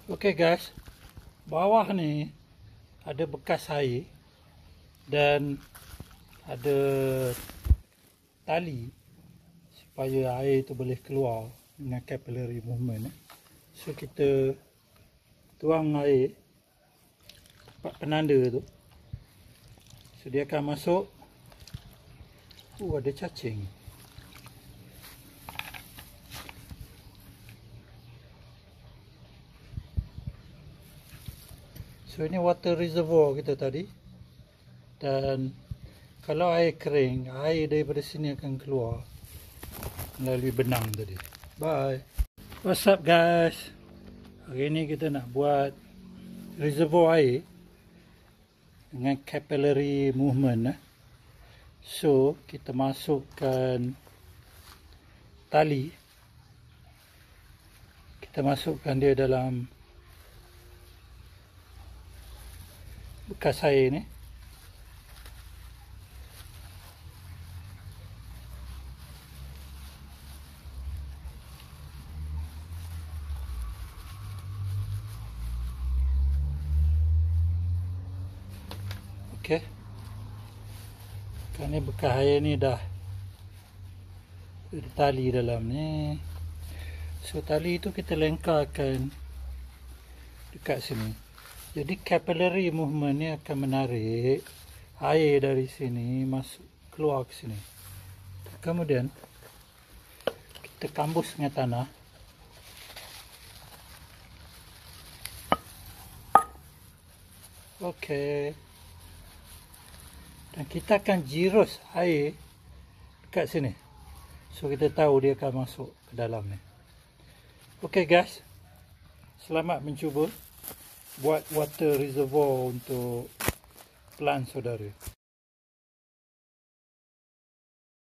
Okey guys, bawah ni ada bekas air dan ada tali supaya air tu boleh keluar dengan capillary movement. So kita tuang air tempat penanda tu. So dia akan masuk. Ada cacing. So ini water reservoir kita tadi. Dan kalau air kering, air daripada sini akan keluar melalui benang tadi. Bye. What's up guys? Hari ni kita nak buat reservoir air dengan capillary movement. So kita masukkan tali. Kita masukkan dia dalam bekas air ni. Okey. Kan ni bekas air ni dah ada tali dalam ni. So tali tu kita lengkarkan dekat sini. Jadi capillary movement ni akan menarik air dari sini masuk keluar ke sini. Kemudian kita kambus dengan tanah. Okey. Dan kita akan jirus air dekat sini. So kita tahu dia akan masuk ke dalam ni. Okey guys. Selamat mencuba buat water reservoir untuk plant saudara.